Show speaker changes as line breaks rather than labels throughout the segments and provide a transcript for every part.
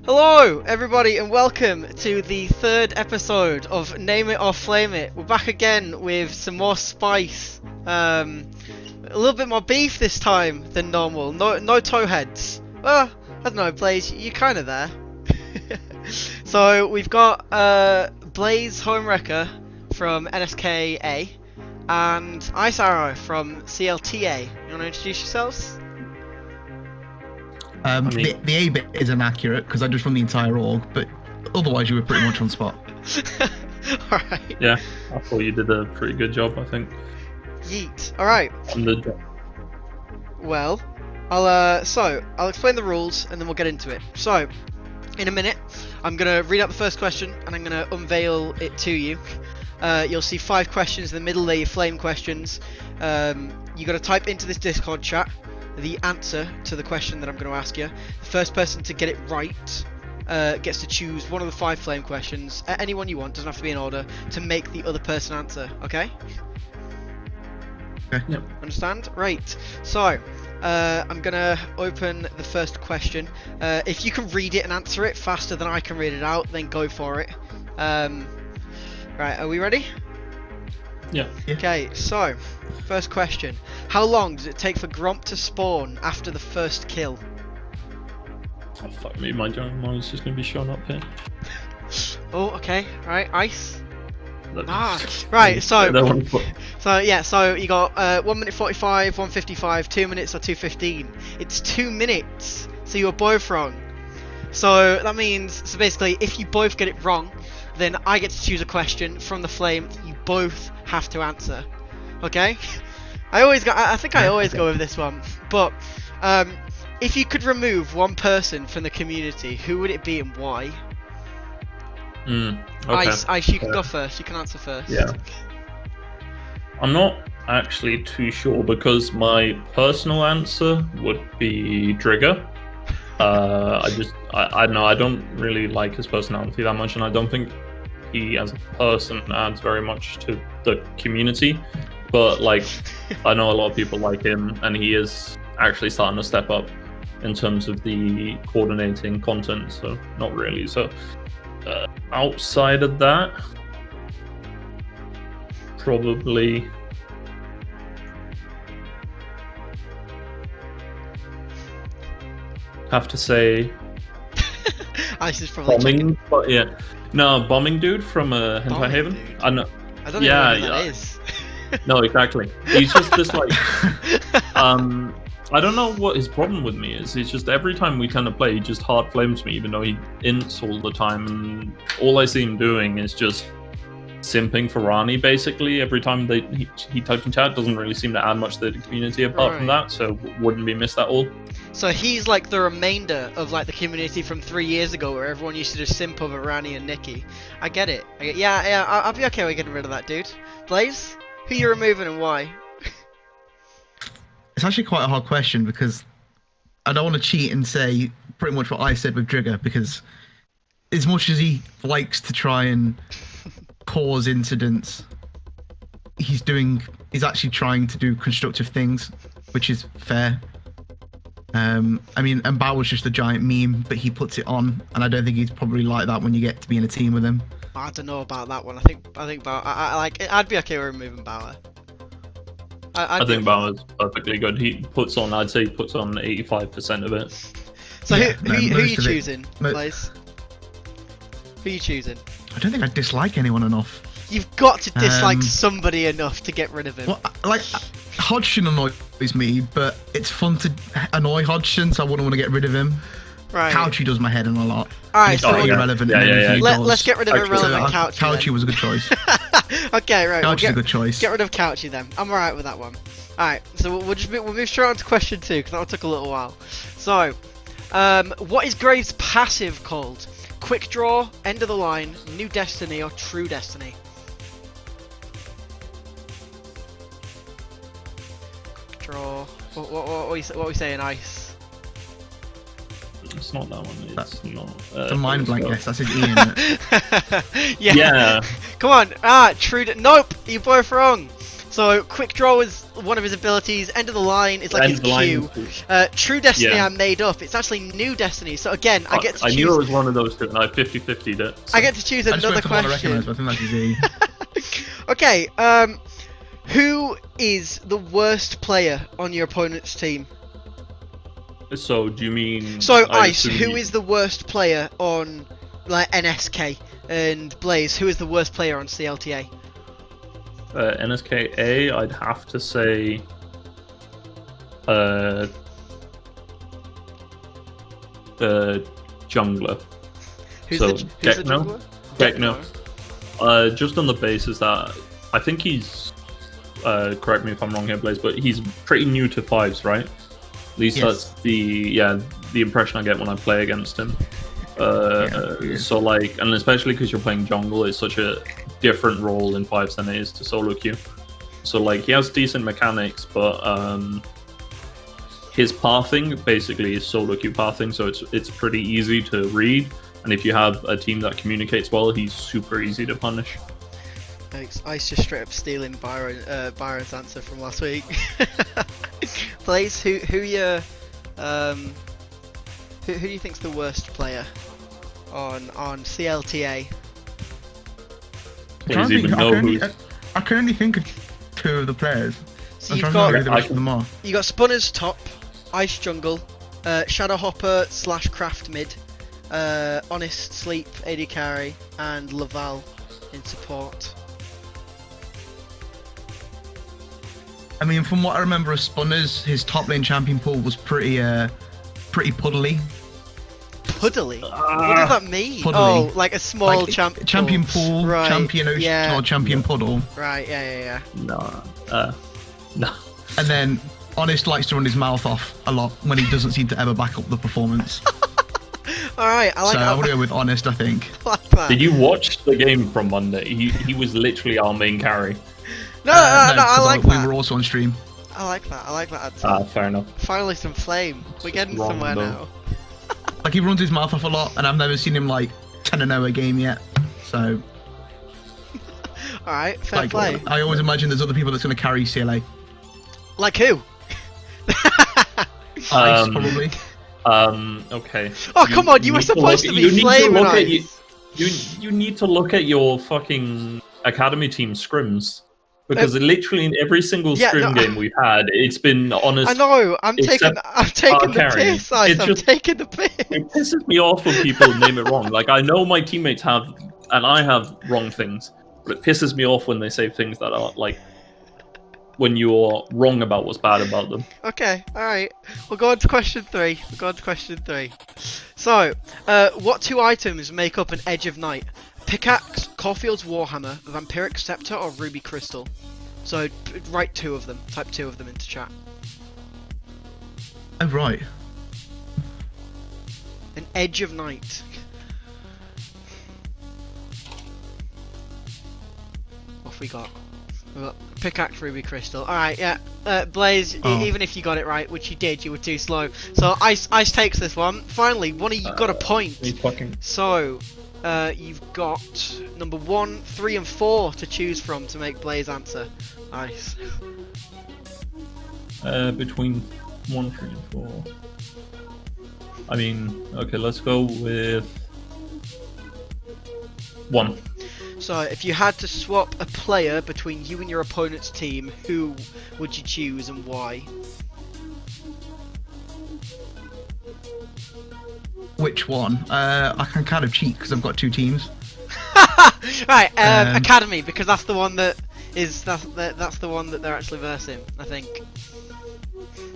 Hello, everybody, and welcome to the third episode of Name It or Flame It. We're back again with some more spice. A little bit more beef this time than normal. No toe heads. Well, I don't know, Blaze, you're kind of there. So we've got Blazehomewrecker from NSKA and Icezarrow from CLTA. You want to introduce yourselves?
The A bit is inaccurate because I just run the entire org, but otherwise you were pretty much on spot.
Alright.
Yeah, I thought you did a pretty good job, I think.
Yeet. Alright. Well, I'll explain the rules and then we'll get into it. So, in a minute, I'm gonna read out the first question and I'm gonna unveil it to you. You'll see 5 questions in the middle. They're your flame questions. You gotta type into this Discord chat the answer to the question that I'm going to ask you. The first person to get it right gets to choose one of the 5 flame questions, any one you want, doesn't have to be in order, to make the other person answer, okay?
Okay.
Yep.
Understand? Right. So, I'm going to open the first question. If you can read it and answer it faster than I can read it out, then go for it. Right, are we ready?
Yeah.
Okay, so, first question. How long does it take for Gromp to spawn after the first kill?
Oh, fuck me, my giant mine's just going to be showing up here.
Oh, okay, right, Ice. Right, so you got 1 minute 45, 1:55, 2 minutes or 2:15. It's 2 minutes, so you're both wrong. So that means, basically, if you both get it wrong, then I get to choose a question from the flame that you both have to answer. Okay? I think I always go with this one. But if you could remove one person from the community, who would it be and why?
Okay.
Ice, you can go first. You can answer first.
Yeah. I'm not actually too sure because my personal answer would be Drigger. I don't know. I don't really like his personality that much, and I don't think he as a person adds very much to the community. But like, I know a lot of people like him, and he is actually starting to step up in terms of the coordinating content. So not really. So outside of that, probably. Have to say
Ice is probably
bombing, but yeah, no, bombing dude from Hentai Haven.
Dude.
I know.
I don't know who that is.
No, exactly. He's just this like, I don't know what his problem with me is. It's just every time we tend to play, he just hard flames me, even though he ints all the time, and all I see him doing is just simping for Rani basically. Every time he types in chat, doesn't really seem to add much to the community apart from that, so wouldn't be missed at all.
So he's like the remainder of like the community from 3 years ago, where everyone used to just simp over Rani and Nikki. I get it. Yeah, I'll be okay with getting rid of that dude. Blaze, who you removing and why?
It's actually quite a hard question because I don't want to cheat and say pretty much what I said with Drigger, because as much as he likes to try and cause incidents, he's actually trying to do constructive things, which is fair. I mean, and Bauer's just a giant meme, but he puts it on, and I don't think he's probably like that when you get to be in a team with him.
I don't know about that one. I think Bauer. I'd be okay with removing Bauer.
I think Bauer's perfectly good. I'd say he puts on 85% of it.
So
Yeah,
who you choosing,
But
Blaze? Who you choosing?
I don't think I dislike anyone enough.
You've got to dislike somebody enough to get rid of him.
Well, like, Hodgson annoys me, but it's fun to annoy Hodgson, so I wouldn't want to get rid of him.
Right.
Couchy does my head in a lot.
Alright,
He's
so
pretty irrelevant.
let's get rid of irrelevant Couchy.
Couchy was a good choice.
Okay, right.
Couchy's a good choice.
Get rid of Couchy then. I'm alright with that one. Alright, so we'll move straight on to question 2, because that one took a little while. So, what is Graves' passive called? Quick Draw, End of the Line, New Destiny, or True Destiny? Quick Draw. What are we saying, Ice?
It's not that one. It's not.
It's a mind blank. Yes, that's his E in it.
Yeah. Come on. True. Nope. You're both wrong. So quick draw is one of his abilities. End of the line is like his Q. True Destiny I made up. It's actually New Destiny. So again, I get to choose.
I knew it was one of those two, and I 50-50'd it. So.
I get to choose another question.
I think that's easy.
Okay. Who is the worst player on your opponent's team?
So do you mean?
So Ice, who is the worst player on like NSK, and Blaze, who is the worst player on CLTA?
NSKA, I'd have to say. The jungler.
Who's the jungler?
Gekno. Just on the basis that I think he's. Correct me if I'm wrong here, Blaze, but he's pretty new to fives, right? At least that's the impression I get when I play against him. So like, and especially because you're playing jungle, it's such a different role in fives than it is to solo queue. So like, he has decent mechanics, but his pathing basically is solo queue pathing, so it's pretty easy to read. And if you have a team that communicates well, he's super easy to punish.
Thanks. Ice just straight up stealing Byron's answer from last week. Blaze, who do you think's the worst player on CLTA?
I can only think of two of the players.
So
I'm
you've
trying to know
got
who the rest of them are.
You got Spunner's top, Ice jungle, Shadow Hopper / craft mid, Honest Sleep AD carry, and Laval in support.
I mean, from what I remember of Spunner's, his top lane champion pool was pretty puddly.
Puddly? What does that mean?
Puddly.
Oh, like a small
like champion pool,
right.
champion ocean, or champion puddle.
Right, yeah.
No.
And then Honest likes to run his mouth off a lot when he doesn't seem to ever back up the performance.
Alright, I like
so
that.
I would go with Honest, I think.
I like that.
Did you watch the game from Monday? He was literally our main carry.
No, I like that.
We were also on stream.
I like that.
Fair enough.
Finally some flame. We're getting somewhere now.
Like, he runs his mouth off a lot, and I've never seen him like 10-0 a game yet. So.
Alright, fair play.
I always imagine there's other people that's going to carry CLA.
Like who?
Ice, probably.
Okay.
Oh, come on, you were supposed to be Flame and Ice.
You need to look at your fucking academy team scrims. Because literally in every single scrim game we've had, it's been Honest.
I know, I'm taking the piss, Ice. I'm taking the piss.
It pisses me off when people name it wrong. Like, I know my teammates have, and I have wrong things, but it pisses me off when they say things that are like, when you're wrong about what's bad about them.
Okay, alright. We'll go on to question 3. So, what 2 items make up an Edge of Night? Pickaxe, Caulfield's Warhammer, Vampiric Scepter, or Ruby Crystal? So, write 2 of them. Type 2 of them into chat.
Oh, right.
An Edge of Night. What have we got? We've got Pickaxe, Ruby Crystal. Alright, yeah. Blaze, even if you got it right, which you did, you were too slow. So, Ice takes this one. Finally, one of you got a point. So, you've got number 1, 3, and 4 to choose from to make Blaze answer. Nice.
Between 1, 3, and 4. I mean, okay, let's go with 1.
So, if you had to swap a player between you and your opponent's team, who would you choose and why?
Which one? I can kind of cheat because I've got 2 teams.
Right, Academy, because that's the one that is that's the one that they're actually versing, I think.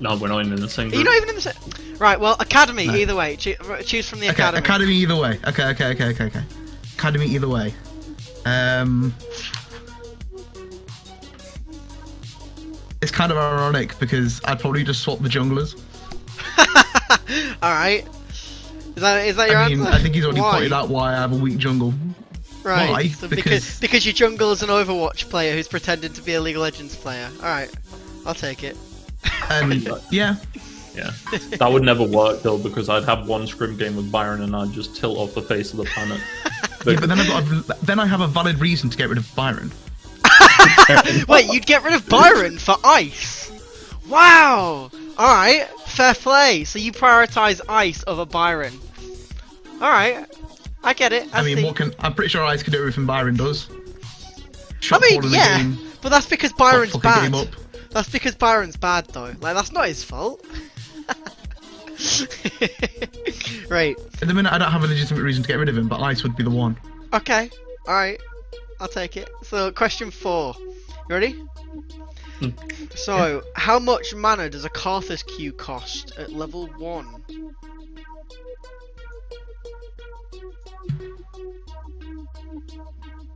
No, we're not even in the same group.
You're not even in the same. Right, well, Academy either way. Choose from the Academy.
Academy either way. Okay. Academy either way. It's kind of ironic because I'd probably just swap the junglers.
Alright. Is that your answer?
I think he's already pointed out why I have a weak jungle.
Right.
Why?
So because your jungle is an Overwatch player who's pretending to be a League of Legends player. Alright. I'll take it.
Yeah.
Yeah. That would never work though, because I'd have one scrim game with Byron and I'd just tilt off the face of the planet.
But then I have a valid reason to get rid of Byron.
Wait, you'd get rid of Byron for ice? Wow! Alright, fair play. So you prioritise ice over Byron. Alright, I get it.
I mean, I'm pretty sure Ice can do everything Byron does.
Yeah, but that's because Byron's bad.
Up.
That's because Byron's bad, though. Like, that's not his fault. Right.
At the minute, I don't have a legitimate reason to get rid of him, but Ice would be the one.
Okay, alright. I'll take it. So, question 4. You ready? So, how much mana does a Karthus Q cost at level 1?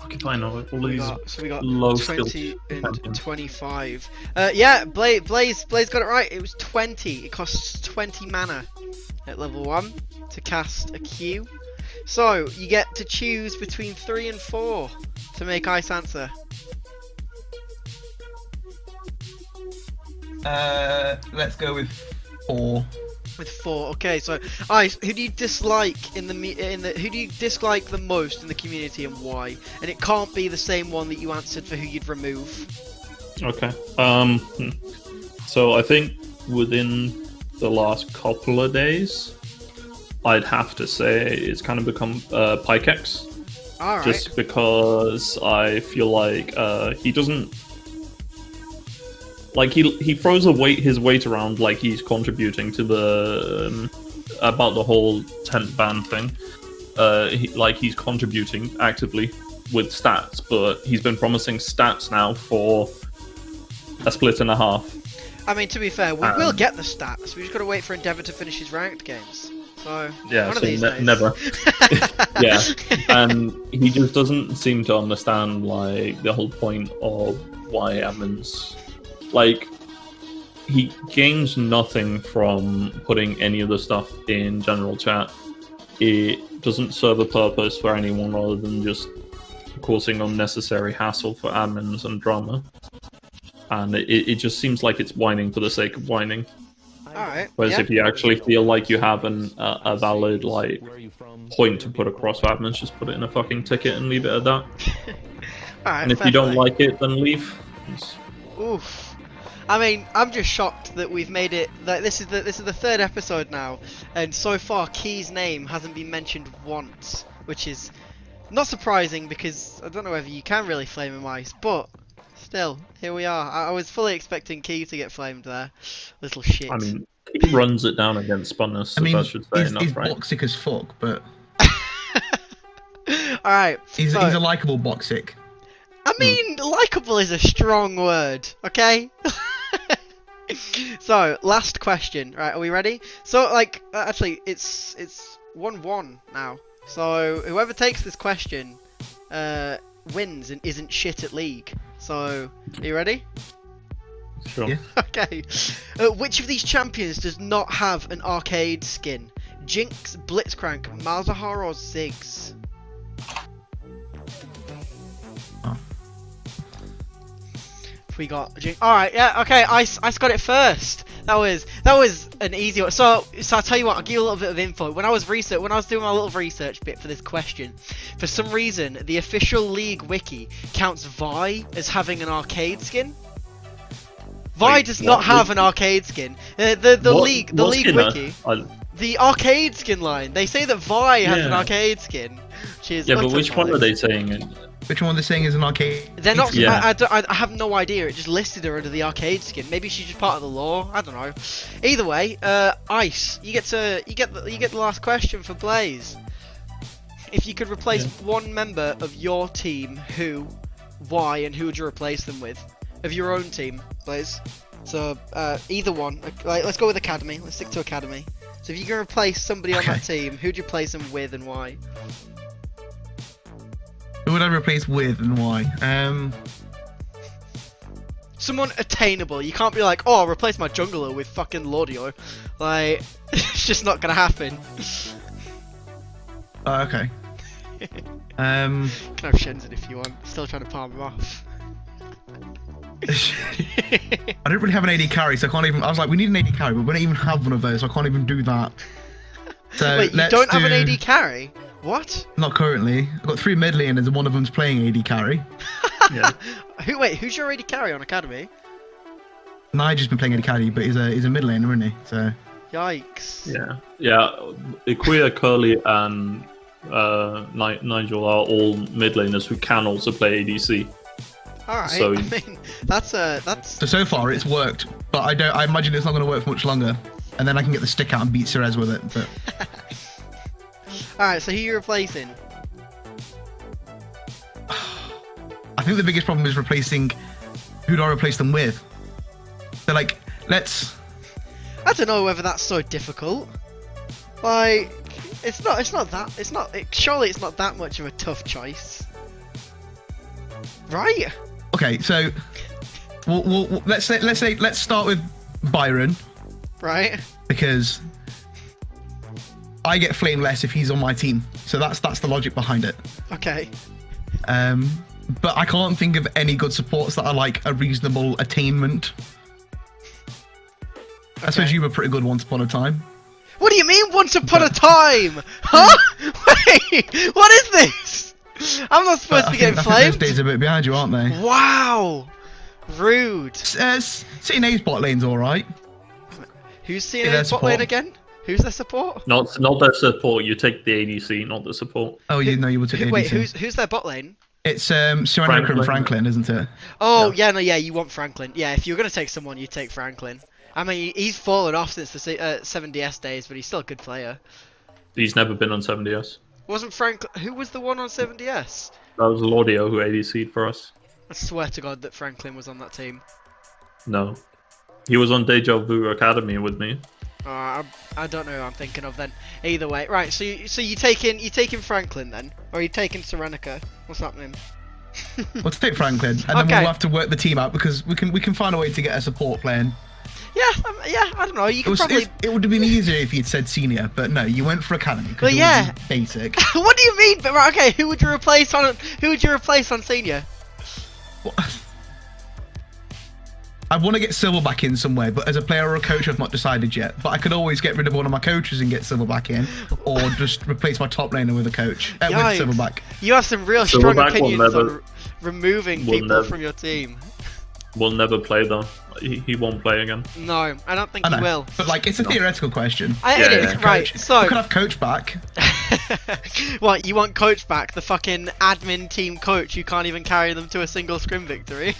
If I know it, all these
we got
low
20 and 25. Yeah, Blaze got it right. It was 20. It costs 20 mana at level 1 to cast a Q. So you get to choose between 3 and 4 to make Ice answer.
Let's go with 4.
With 4, okay. So, Ice, who do you dislike who do you dislike the most in the community and why? And it can't be the same one that you answered for who you'd remove.
Okay. So I think within the last couple of days, I'd have to say it's kind of become Pykex.
All right.
Just because I feel like he doesn't. Like he throws his weight around like he's contributing to the about the whole tent ban thing. He's contributing actively with stats, but he's been promising stats now for a split and a half.
I mean, to be fair, we will get the stats. We just got to wait for Endeavour to finish his ranked games. So
yeah,
one of these days.
Never. Yeah, and he just doesn't seem to understand like the whole point of why admins. Like, he gains nothing from putting any of the stuff in general chat. It doesn't serve a purpose for anyone other than just causing unnecessary hassle for admins and drama. And it just seems like it's whining for the sake of whining.
Alright.
Whereas if you actually feel like you have a valid like point to put across for admins, just put it in a fucking ticket and leave it at that.
Alright,
and if you don't like it, then leave.
Oof. I mean, I'm just shocked that we've made it. Like, this is the 3rd episode now, and so far Key's name hasn't been mentioned once, which is not surprising because I don't know whether you can really flame him Ice, but still, here we are. I was fully expecting Key to get flamed there, little shit.
I mean, he runs it down against Spunnus, so that should say enough,
he's
right?
boxic as fuck, but
all right,
he's a likable boxic.
I mean, likable is a strong word, okay? So, last question. Right, are we ready? So, like, actually, it's 1-1 now. So, whoever takes this question wins and isn't shit at League. So, are you ready?
Sure.
Yeah.
Okay. Which of these champions does not have an arcade skin? Jinx, Blitzcrank, Malzahar, or Ziggs? We got alright, yeah, okay, Ice got it first. That was an easy one. So I'll tell you what, I'll give you a little bit of info. When I was doing my little research bit for this question, for some reason the official League wiki counts Vi as having an arcade skin. Vi does not have an arcade skin. The League wiki. The arcade skin line. They say that Vi has an arcade skin. Which is
but which one are they saying?
Which one they're saying is an arcade?
They're not. I have no idea. It just listed her under the arcade skin. Maybe she's just part of the lore. I don't know. Either way, Ice, you get the last question for Blaze. If you could replace one member of your team, who, why, and who would you replace them with? Of your own team, Blaze. So either one. Like, let's go with Academy. Let's stick to Academy. So if you can replace somebody on that team, who'd you replace them with and why?
Who would I replace with and why?
Someone attainable. You can't be like, oh, I'll replace my jungler with fucking Lordio. Like, it's just not gonna happen.
Okay.
Can have Shenzhen if you want. Still trying to palm him off.
I don't really have an AD carry, so I can't even. I was like, we need an AD carry, but we don't even have one of those, so I can't even do that. So
wait, you don't have an AD carry? What?
Not currently. I've got 3 mid laners and one of them's playing AD carry.
Yeah.
Who's your AD carry on Academy?
Nigel's been playing AD carry, but he's a mid laner, isn't he? So.
Yikes.
Yeah. Ikuya, Curly, and Nigel are all mid laners who can also play ADC.
All right.
So,
I mean, that's.
So far it's worked, but I imagine it's not going to work for much longer. And then I can get the stick out and beat Cerez with it. But
all right. So who are you replacing?
I think the biggest problem is replacing. Who do I replace them with? So like, let's.
I don't know whether that's so difficult. Like, surely it's not that much of a tough choice, right?
Okay, so let's start with Byron.
Right.
Because I get flame less if he's on my team. So that's the logic behind it.
Okay.
But I can't think of any good supports that are like a reasonable attainment. Okay. I suppose you were pretty good once upon a time.
What do you mean once upon a time? Huh? Wait, what is this? I'm not supposed to be getting flamed.
Those days are a bit behind you, aren't they?
Wow. Rude.
CNA's bot lane's alright.
Who's CNA's bot lane again? Who's their support?
Not their support. You take the ADC, not the support.
Oh, you know you would take the ADC.
Wait, who's their bot lane?
It's Serenity and Franklin, isn't it?
Oh, yeah, you want Franklin. Yeah, if you're going to take someone, you take Franklin. I mean, he's fallen off since the 7DS days, but he's still a good player.
He's never been on 7DS.
Wasn't Franklin... Who was the one on 7DS?
That was Laudio who ADC'd for us.
I swear to God that Franklin was on that team.
No. He was on Deja Vu Academy with me.
I don't know who I'm thinking of then. Either way. Right, so you taking Franklin then? Or are you taking Serenica? What's happening?
We'll take Franklin, and then we'll have to work the team out because we can find a way to get a support playing.
Yeah, I don't know. You could
it would have been easier if you'd said senior, but no, you went for academy.
But yeah,
basic.
What do you mean? But right, okay, who would you replace on senior?
What? I want to get Silver back in somewhere, but as a player or a coach, I've not decided yet. But I could always get rid of one of my coaches and get Silver back in, or just replace my top laner with a coach with Silverback.
You have some real strong opinions on removing people from your team.
We'll never play though. He won't play again.
No, I don't think he will.
But like, it's a theoretical question.
It is, right. So
you could have coach back.
What, you want coach back? The fucking admin team coach? You can't even carry them to a single scrim victory.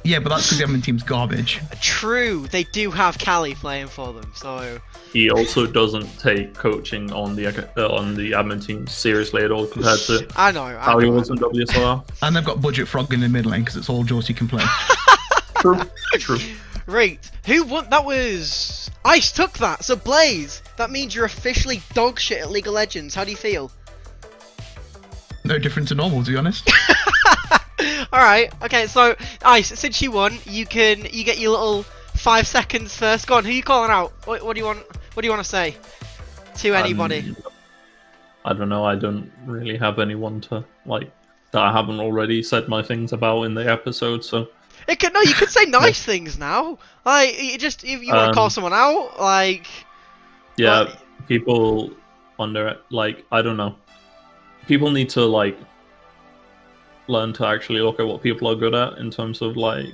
Yeah, but that's because the admin team's garbage.
True, they do have Callie playing for them, so...
He also doesn't take coaching on the admin team seriously at all compared to how he was in WSR.
And they've got Budget Frog in the mid lane because it's all Jaws you can play.
True.
Right, who won? That was... Ice took that, so Blaze, that means you're officially dog shit at League of Legends. How do you feel?
No different to normal, to be honest.
Alright, okay, so Ice, since you won, you get your little 5 seconds first. Go on, who are you calling out? What do you want to say to anybody?
I don't know, I don't really have anyone to like that I haven't already said my things about in the episode, so
you could say nice things now. Like if you want to call someone out, like
people I don't know. People need to like learn to actually look at what people are good at in terms of like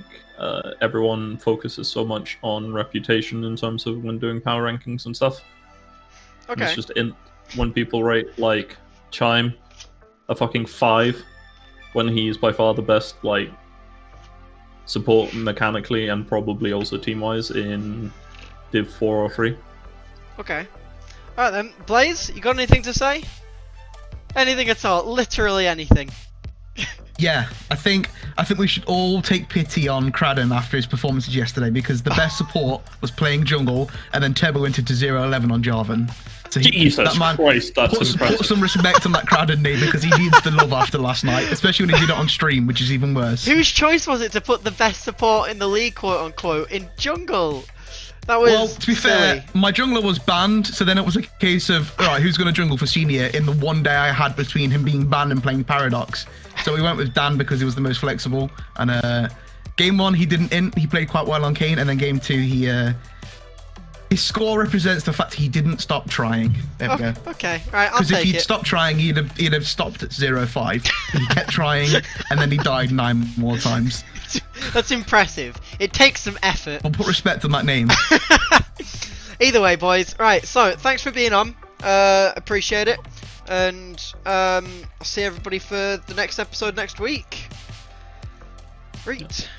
everyone focuses so much on reputation in terms of when doing power rankings and stuff.
Okay.
It's just when people rate like Chime a fucking 5 when he's by far the best like support mechanically and probably also team wise in Div 4 or 3.
Okay. Alright then, Blaze, you got anything to say? Anything at all, literally anything.
Yeah, I think we should all take pity on Cradden after his performances yesterday because the best support was playing jungle and then Turbo went into 0-11 on Jarvan. So
Jesus Christ, that's impressive.
Put some respect on that Cradden name because he needs the love after last night, especially when he did it on stream, which is even worse.
Whose choice was it to put the best support in the league, quote unquote, in jungle? That was
well, to be fair, my jungler was banned, so then it was a case of, alright, who's going to jungle for senior in the one day I had between him being banned and playing Paradox. So we went with Dan because he was the most flexible. And game 1, he didn't int, he played quite well on Kayn, and then game 2, he His score represents the fact he didn't stop trying. There we go.
Okay, right, I'll
Because if
take
he'd
it.
stopped trying, he'd have stopped at 0-5. He kept trying, and then he died 9 more times.
That's impressive. It takes some effort.
I'll put respect on that name.
Either way, boys. Right, so thanks for being on. Appreciate it. And I'll see everybody for the next episode next week. Great.